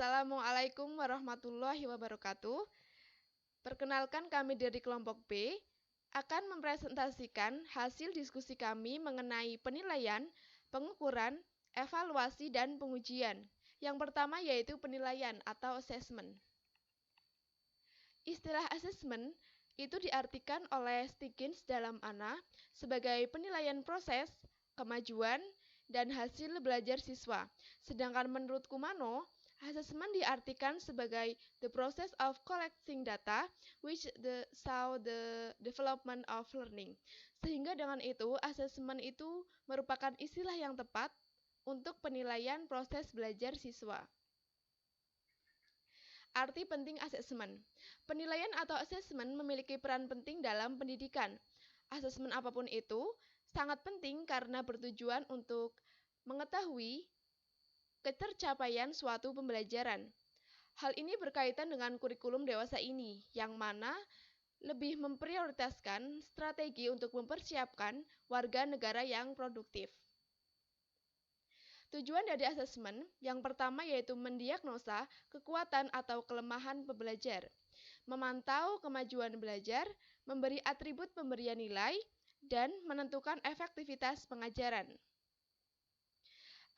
Assalamualaikum warahmatullahi wabarakatuh. Perkenalkan, kami dari kelompok B akan mempresentasikan hasil diskusi kami mengenai penilaian, pengukuran, evaluasi, dan pengujian. Yang pertama yaitu penilaian atau assessment. Istilah assessment itu diartikan oleh Stiggins dalam ANA sebagai penilaian proses, kemajuan, dan hasil belajar siswa. Sedangkan menurut Kumano, assessment diartikan sebagai the process of collecting data which show the development of learning. Sehingga dengan itu, assessment itu merupakan istilah yang tepat untuk penilaian proses belajar siswa. Arti penting asesmen. Penilaian atau asesmen memiliki peran penting dalam pendidikan. Asesmen apapun itu sangat penting karena bertujuan untuk mengetahui ketercapaian suatu pembelajaran. Hal ini berkaitan dengan kurikulum dewasa ini, yang mana lebih memprioritaskan strategi untuk mempersiapkan warga negara yang produktif. Tujuan dari asesmen yang pertama yaitu mendiagnosa kekuatan atau kelemahan pembelajar, memantau kemajuan belajar, memberi atribut pemberian nilai, dan menentukan efektivitas pengajaran.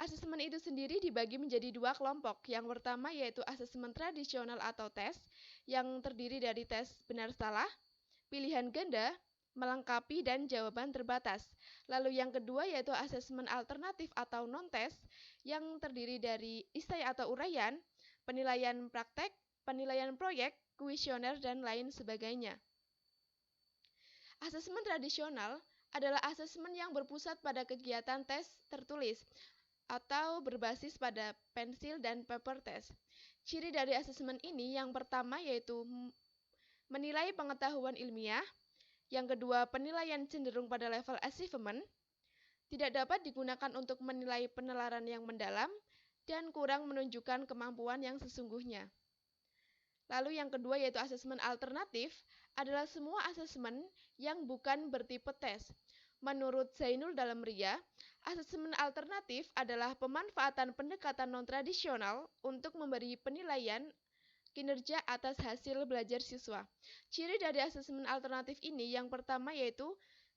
Asesmen itu sendiri dibagi menjadi dua kelompok. Yang pertama yaitu asesmen tradisional atau tes, yang terdiri dari tes benar salah, pilihan ganda, melengkapi, dan jawaban terbatas. Lalu yang kedua yaitu asesmen alternatif atau non-tes, yang terdiri dari isai atau uraian, penilaian praktek, penilaian proyek, kuesioner, dan lain sebagainya. Asesmen tradisional adalah asesmen yang berpusat pada kegiatan tes tertulis atau berbasis pada pensil dan paper test. Ciri dari asesmen ini yang pertama yaitu menilai pengetahuan ilmiah, yang kedua penilaian cenderung pada level achievement, tidak dapat digunakan untuk menilai penalaran yang mendalam, dan kurang menunjukkan kemampuan yang sesungguhnya. Lalu yang kedua yaitu asesmen alternatif adalah semua asesmen yang bukan bertipe tes. Menurut Zainul dalam RIA, asesmen alternatif adalah pemanfaatan pendekatan non-tradisional untuk memberi penilaian kinerja atas hasil belajar siswa. Ciri dari asesmen alternatif ini yang pertama yaitu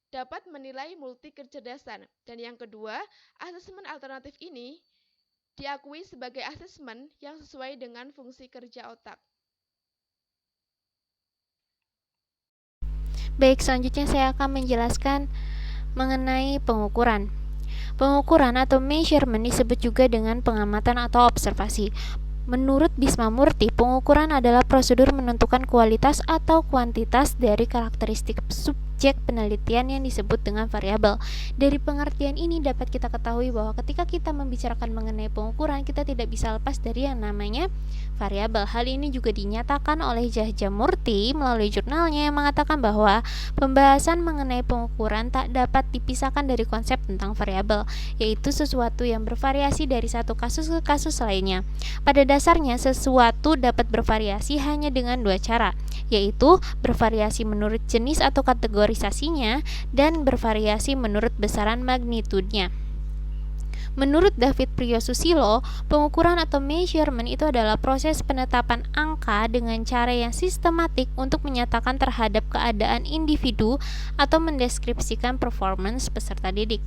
dapat menilai multi kecerdasan, dan yang kedua, asesmen alternatif ini diakui sebagai asesmen yang sesuai dengan fungsi kerja otak. Baik, selanjutnya saya akan menjelaskan mengenai pengukuran. Pengukuran atau measurement disebut juga dengan pengamatan atau observasi. Menurut Bisma Murti, pengukuran adalah prosedur menentukan kualitas atau kuantitas dari karakteristik subjek penelitian yang disebut dengan variabel. Dari pengertian ini dapat kita ketahui bahwa ketika kita membicarakan mengenai pengukuran, kita tidak bisa lepas dari yang namanya variabel. Hal ini juga dinyatakan oleh Jahja Murti melalui jurnalnya yang mengatakan bahwa pembahasan mengenai pengukuran tak dapat dipisahkan dari konsep tentang variabel, yaitu sesuatu yang bervariasi dari satu kasus ke kasus lainnya. Pada dasarnya, sesuatu dapat bervariasi hanya dengan dua cara, yaitu bervariasi menurut jenis atau kategorisasinya dan bervariasi menurut besaran magnitudenya. Menurut David Priyosusilo, pengukuran atau measurement itu adalah proses penetapan angka dengan cara yang sistematik untuk menyatakan terhadap keadaan individu atau mendeskripsikan performance peserta didik.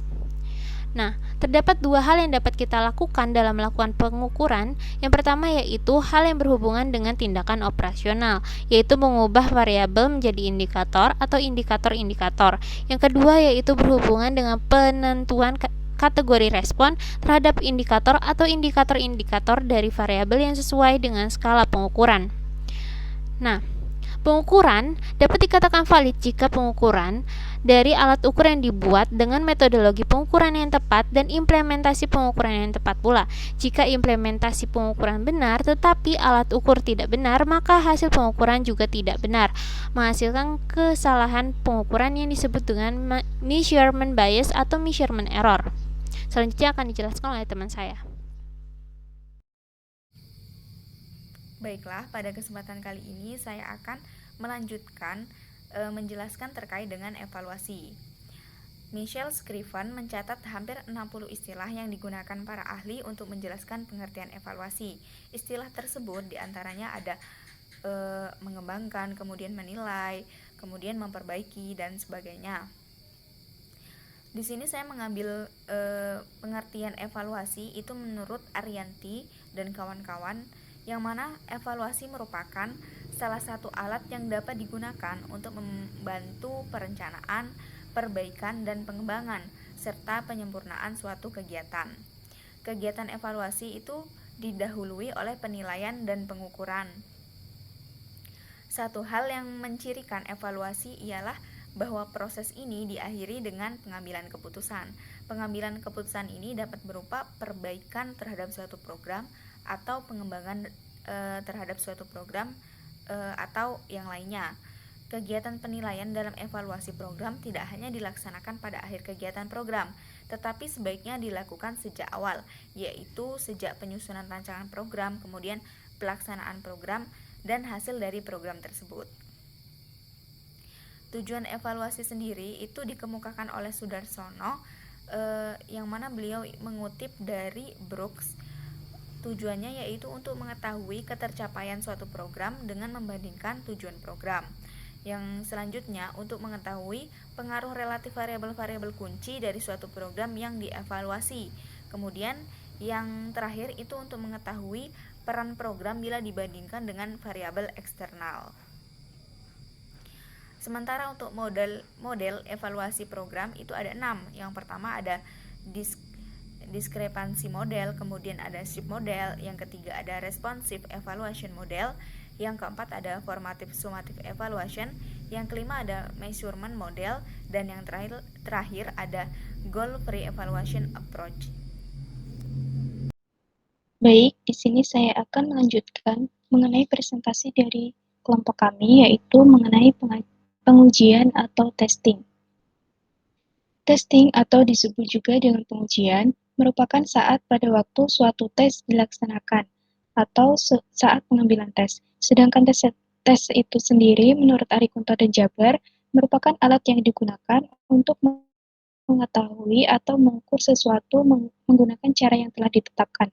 Nah, terdapat dua hal yang dapat kita lakukan dalam melakukan pengukuran. Yang pertama yaitu hal yang berhubungan dengan tindakan operasional, yaitu mengubah variabel menjadi indikator atau indikator-indikator. Yang kedua yaitu berhubungan dengan penentuan kategori respon terhadap indikator atau indikator-indikator dari variabel yang sesuai dengan skala pengukuran. Nah, pengukuran dapat dikatakan valid jika pengukuran dari alat ukur yang dibuat dengan metodologi pengukuran yang tepat dan implementasi pengukuran yang tepat pula. Jika implementasi pengukuran benar tetapi alat ukur tidak benar, maka hasil pengukuran juga tidak benar, menghasilkan kesalahan pengukuran yang disebut dengan measurement bias atau measurement error. Selanjutnya akan dijelaskan oleh teman saya. Baiklah, pada kesempatan kali ini saya akan melanjutkan menjelaskan terkait dengan evaluasi. Michelle Scriven mencatat hampir 60 istilah yang digunakan para ahli untuk menjelaskan pengertian evaluasi. Istilah tersebut diantaranya ada mengembangkan, kemudian menilai, kemudian memperbaiki, dan sebagainya. Di sini saya mengambil pengertian evaluasi itu menurut Arianti dan kawan-kawan, yang mana evaluasi merupakan salah satu alat yang dapat digunakan untuk membantu perencanaan, perbaikan, dan pengembangan, serta penyempurnaan suatu kegiatan. Kegiatan evaluasi itu didahului oleh penilaian dan pengukuran. Satu hal yang mencirikan evaluasi ialah bahwa proses ini diakhiri dengan pengambilan keputusan. Pengambilan keputusan ini dapat berupa perbaikan terhadap suatu program atau pengembangan terhadap suatu program atau yang lainnya. Kegiatan penilaian dalam evaluasi program tidak hanya dilaksanakan pada akhir kegiatan program, tetapi sebaiknya dilakukan sejak awal, yaitu sejak penyusunan rancangan program, kemudian pelaksanaan program, dan hasil dari program tersebut. Tujuan evaluasi sendiri itu dikemukakan oleh Sudarsono, yang mana beliau mengutip dari Brooks. Tujuannya yaitu untuk mengetahui ketercapaian suatu program dengan membandingkan tujuan program. Yang selanjutnya untuk mengetahui pengaruh relatif variabel-variabel kunci dari suatu program yang dievaluasi. Kemudian yang terakhir itu untuk mengetahui peran program bila dibandingkan dengan variabel eksternal. Sementara untuk model evaluasi program itu ada 6. Yang pertama ada diskrepansi model, kemudian ada shift model, yang ketiga ada responsive evaluation model, yang keempat ada formative summative evaluation, yang kelima ada measurement model, dan yang terakhir ada goal free evaluation approach. Baik, di sini saya akan melanjutkan mengenai presentasi dari kelompok kami, yaitu mengenai pengujian atau testing. Testing atau disebut juga dengan pengujian merupakan saat pada waktu suatu tes dilaksanakan atau saat pengambilan tes. Sedangkan tes itu sendiri menurut Arikunto dan Jabar merupakan alat yang digunakan untuk mengetahui atau mengukur sesuatu menggunakan cara yang telah ditetapkan.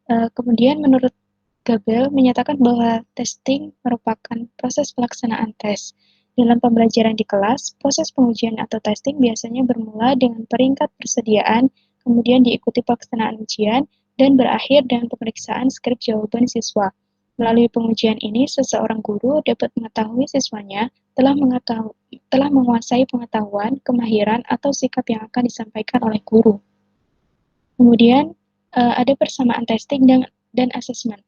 Kemudian menurut Gabel menyatakan bahwa testing merupakan proses pelaksanaan tes. Dalam pembelajaran di kelas, proses pengujian atau testing biasanya bermula dengan peringkat persediaan, kemudian diikuti pelaksanaan ujian, dan berakhir dengan pemeriksaan skrip jawaban siswa. Melalui pengujian ini, seseorang guru dapat mengetahui siswanya telah menguasai pengetahuan, kemahiran, atau sikap yang akan disampaikan oleh guru. Kemudian, ada persamaan testing dan asesmen.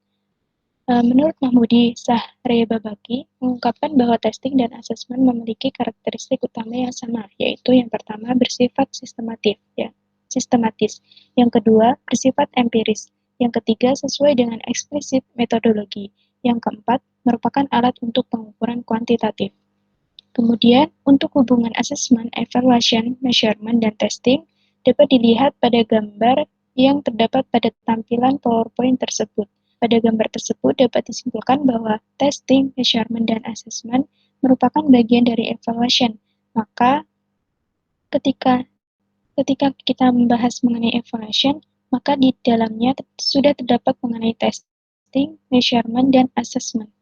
Menurut Mahmudi Sahrebabaki mengungkapkan bahwa testing dan asesmen memiliki karakteristik utama yang sama, yaitu yang pertama bersifat sistematis, yang kedua bersifat empiris, yang ketiga sesuai dengan eksplisit metodologi, yang keempat merupakan alat untuk pengukuran kuantitatif. Kemudian, untuk hubungan asesmen, evaluation, measurement, dan testing dapat dilihat pada gambar yang terdapat pada tampilan PowerPoint tersebut. Pada gambar tersebut dapat disimpulkan bahwa testing, measurement, dan assessment merupakan bagian dari evaluation. Maka ketika kita membahas mengenai evaluation, maka di dalamnya sudah terdapat mengenai testing, measurement, dan assessment.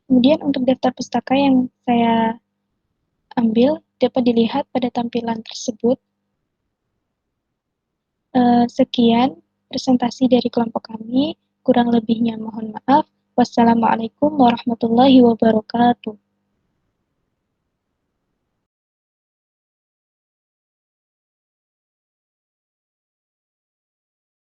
Kemudian untuk daftar pustaka yang saya ambil dapat dilihat pada tampilan tersebut. Sekian presentasi dari kelompok kami. Kurang lebihnya mohon maaf. Wassalamualaikum warahmatullahi wabarakatuh.